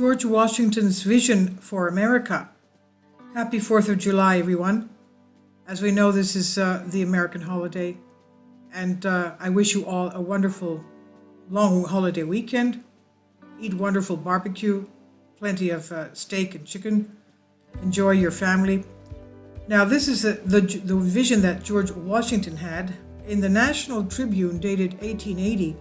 George Washington's vision for America. Happy 4th of July, everyone. As we know, this is the American holiday, and I wish you all a wonderful long holiday weekend. Eat wonderful barbecue, plenty of steak and chicken. Enjoy your family. Now, this is the vision that George Washington had. In the National Tribune, dated 1880,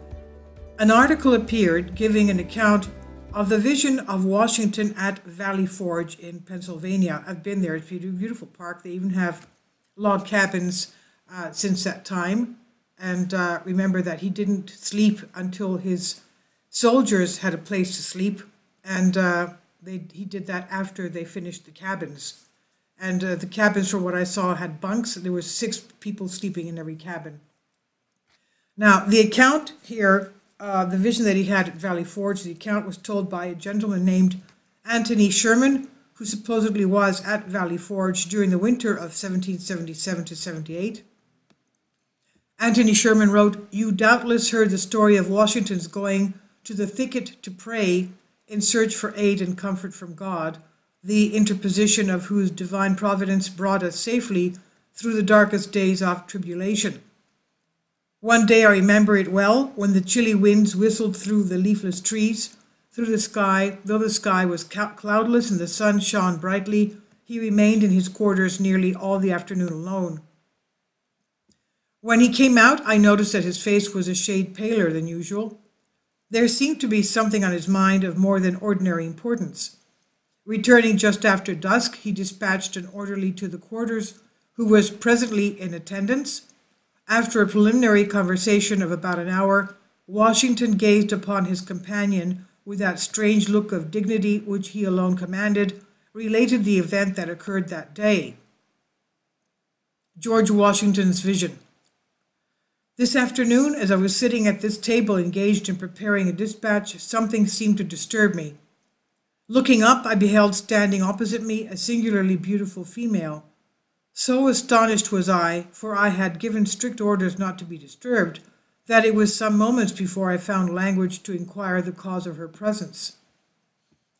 an article appeared giving an account of the vision of Washington at Valley Forge in Pennsylvania. I've been there. It's a beautiful park. They even have log cabins since that time. And remember that he didn't sleep until his soldiers had a place to sleep. And he did that after they finished the cabins. And the cabins, from what I saw, had bunks. There were 6 people sleeping in every cabin. Now, the account here, the vision that he had at Valley Forge, the account was told by a gentleman named Anthony Sherman, who supposedly was at Valley Forge during the winter of 1777 to 78. Anthony Sherman wrote, "You doubtless heard the story of Washington's going to the thicket to pray in search for aid and comfort from God, the interposition of whose divine providence brought us safely through the darkest days of tribulation. One day I remember it well, when the chilly winds whistled through the leafless trees, through the sky, though the sky was cloudless and the sun shone brightly, he remained in his quarters nearly all the afternoon alone. When he came out, I noticed that his face was a shade paler than usual. There seemed to be something on his mind of more than ordinary importance. Returning just after dusk, he dispatched an orderly to the quarters, who was presently in attendance. After a preliminary conversation of about an hour, Washington gazed upon his companion with that strange look of dignity which he alone commanded, related the event that occurred that day. George Washington's vision. This afternoon, as I was sitting at this table engaged in preparing a dispatch, something seemed to disturb me. Looking up, I beheld standing opposite me a singularly beautiful female. So astonished was I, for I had given strict orders not to be disturbed, that it was some moments before I found language to inquire the cause of her presence.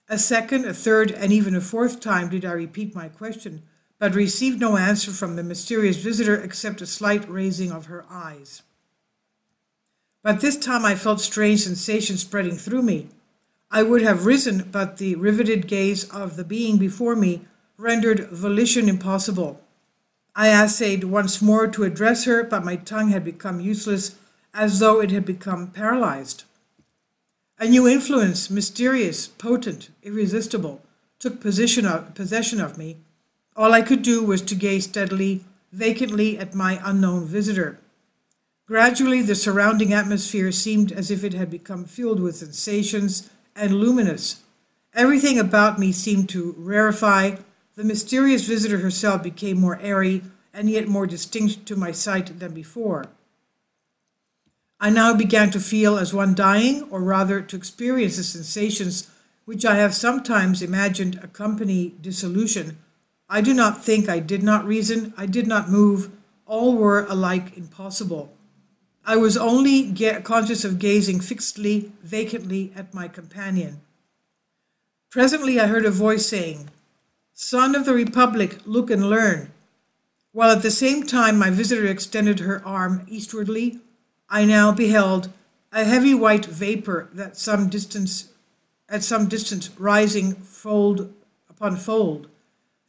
A second, a third, and even a 4th time did I repeat my question, but received no answer from the mysterious visitor except a slight raising of her eyes. But this time I felt strange sensations spreading through me. I would have risen, but the riveted gaze of the being before me rendered volition impossible. I essayed once more to address her, but my tongue had become useless, as though it had become paralyzed. A new influence, mysterious, potent, irresistible, took possession of me. All I could do was to gaze steadily, vacantly at my unknown visitor. Gradually, the surrounding atmosphere seemed as if it had become filled with sensations and luminous. Everything about me seemed to rarefy. The mysterious visitor herself became more airy and yet more distinct to my sight than before. I now began to feel as one dying, or rather to experience the sensations which I have sometimes imagined accompany dissolution. I do not think, I did not reason, I did not move. All were alike impossible. I was only conscious of gazing fixedly, vacantly at my companion. Presently I heard a voice saying, "Son of the Republic, look and learn." While at the same time my visitor extended her arm eastwardly, I now beheld a heavy white vapor at some distance rising fold upon fold.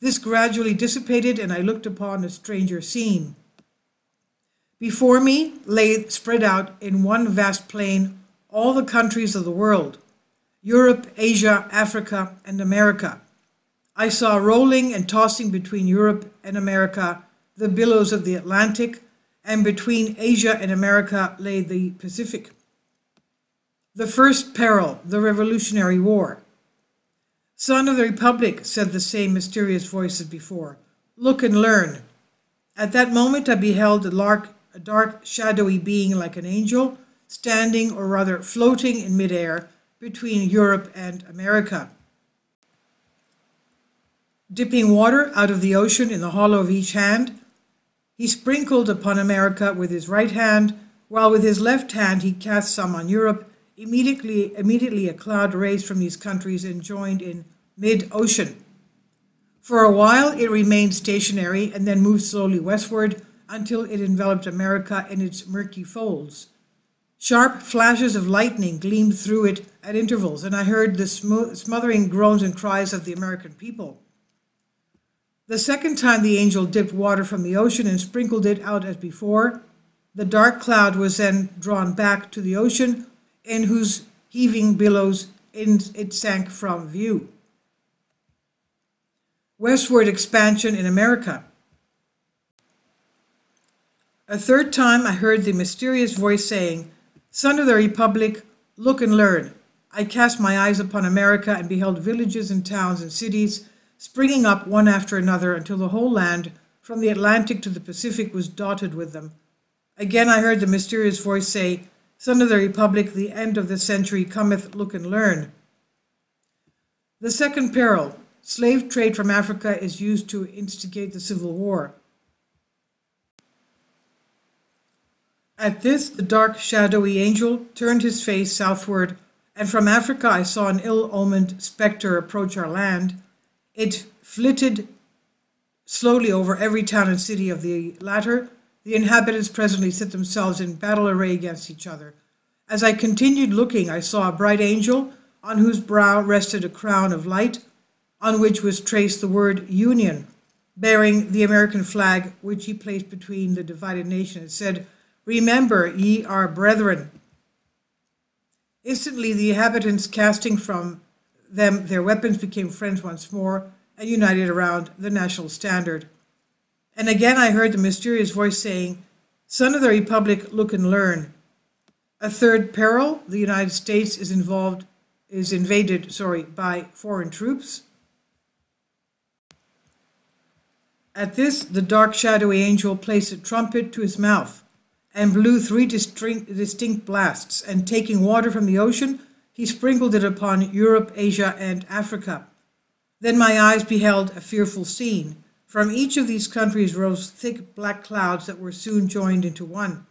This gradually dissipated, and I looked upon a stranger scene. Before me lay spread out in one vast plain all the countries of the world: Europe, Asia, Africa, and America. I saw rolling and tossing between Europe and America the billows of the Atlantic, and between Asia and America lay the Pacific. The first peril, the Revolutionary War. "Son of the Republic," said the same mysterious voice as before, "look and learn." At that moment I beheld a dark, shadowy being like an angel, standing, or rather floating in midair, between Europe and America. Dipping water out of the ocean in the hollow of each hand, he sprinkled upon America with his right hand, while with his left hand he cast some on Europe immediately a cloud raised from these countries and joined in mid-ocean. For a while it remained stationary and then moved slowly westward until it enveloped America in its murky folds. Sharp flashes of lightning gleamed through it at intervals, and I heard the smothering groans and cries of the American people. The second time the angel dipped water from the ocean and sprinkled it out as before, the dark cloud was then drawn back to the ocean, in whose heaving billows it sank from view. Westward expansion in America. A third time I heard the mysterious voice saying, "Son of the Republic, look and learn." I cast my eyes upon America and beheld villages and towns and cities springing up one after another until the whole land, from the Atlantic to the Pacific, was dotted with them. Again I heard the mysterious voice say, "Son of the Republic, the end of the century cometh, look and learn." The second peril. Slave trade from Africa is used to instigate the Civil War. At this, the dark, shadowy angel turned his face southward, and from Africa I saw an ill-omened spectre approach our land. It flitted slowly over every town and city of the latter. The inhabitants presently set themselves in battle array against each other. As I continued looking, I saw a bright angel, on whose brow rested a crown of light, on which was traced the word Union, bearing the American flag, which he placed between the divided nation. It said, "Remember, ye are brethren." Instantly the inhabitants, casting from them their weapons, became friends once more and united around the national standard. And again I heard the mysterious voice saying, "Son of the Republic, look and learn." A third peril. The United States is invaded by foreign troops. At this, the dark, shadowy angel placed a trumpet to his mouth and blew three distinct blasts, and taking water from the ocean, he sprinkled it upon Europe, Asia, and Africa. Then my eyes beheld a fearful scene. From each of these countries rose thick black clouds that were soon joined into one.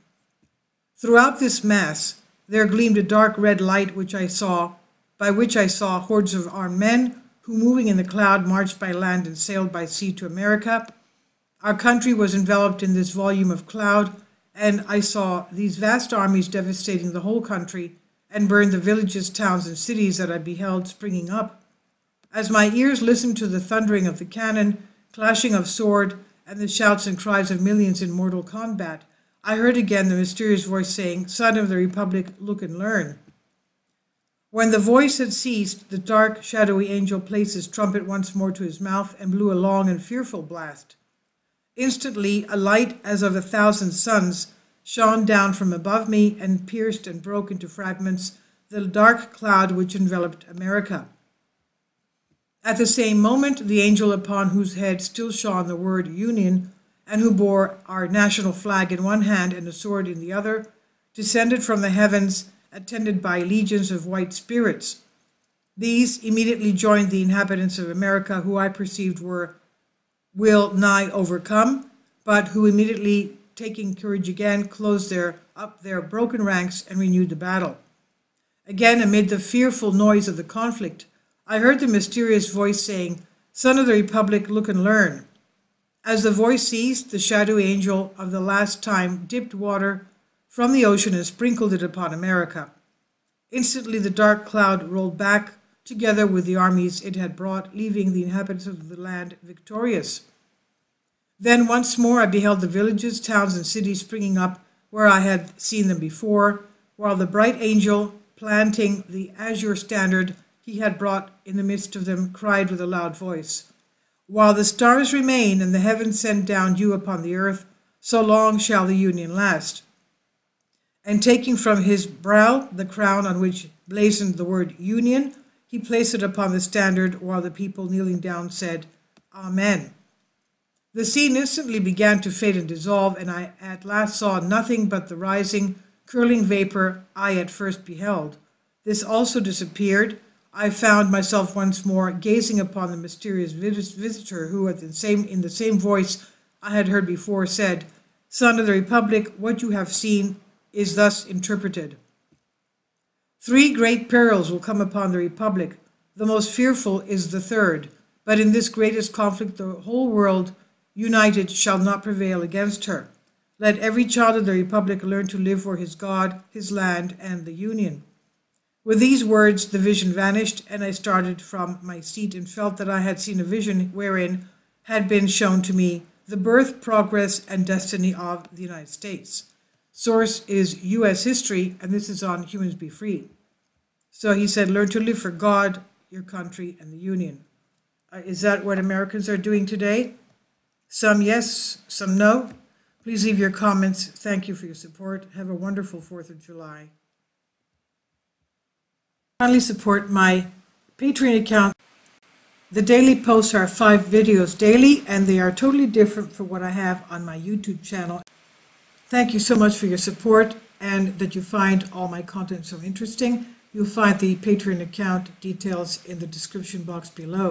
Throughout this mass there gleamed a dark red light, by which I saw hordes of armed men, who, moving in the cloud, marched by land and sailed by sea to America. Our country was enveloped in this volume of cloud, and I saw these vast armies devastating the whole country and burn the villages, towns, and cities that I beheld springing up. As my ears listened to the thundering of the cannon, clashing of sword, and the shouts and cries of millions in mortal combat, I heard again the mysterious voice saying, "Son of the Republic, look and learn." When the voice had ceased, the dark, shadowy angel placed his trumpet once more to his mouth and blew a long and fearful blast. Instantly, a light as of 1,000 suns shone down from above me and pierced and broke into fragments the dark cloud which enveloped America. At the same moment, the angel upon whose head still shone the word Union, and who bore our national flag in one hand and a sword in the other, descended from the heavens, attended by legions of white spirits. These immediately joined the inhabitants of America, who I perceived will nigh overcome, but who immediately, taking courage again, closed up their broken ranks and renewed the battle. Again, amid the fearful noise of the conflict, I heard the mysterious voice saying, "Son of the Republic, look and learn." As the voice ceased, the shadowy angel of the last time dipped water from the ocean and sprinkled it upon America. Instantly the dark cloud rolled back, together with the armies it had brought, leaving the inhabitants of the land victorious. Then once more I beheld the villages, towns, and cities springing up where I had seen them before, while the bright angel, planting the azure standard he had brought in the midst of them, cried with a loud voice, "While the stars remain and the heavens send down dew upon the earth, so long shall the Union last." And taking from his brow the crown on which blazoned the word Union, he placed it upon the standard, while the people kneeling down said, "Amen." The scene instantly began to fade and dissolve, and I at last saw nothing but the rising, curling vapor I at first beheld. This also disappeared. I found myself once more gazing upon the mysterious visitor who, in the same voice I had heard before, said, "Son of the Republic, what you have seen is thus interpreted. 3 great perils will come upon the Republic. The most fearful is the third. But in this greatest conflict the whole world united shall not prevail against her. Let every child of the Republic learn to live for his God, his land, and the Union. With these words the vision vanished, and I started from my seat and felt that I had seen a vision wherein had been shown to me the birth, progress, and destiny of the United States. Source is U.S. History, and this is on Humans Be Free. So he said, learn to live for God, your country, and the Union. Is that what Americans are doing today? Some yes, some no. Please leave your comments. Thank you for your support. Have a wonderful 4th of July. Kindly support my Patreon account. The daily posts are 5 videos daily, and they are totally different from what I have on my YouTube channel. Thank you so much for your support and that you find all my content so interesting. You'll find the Patreon account details in the description box below.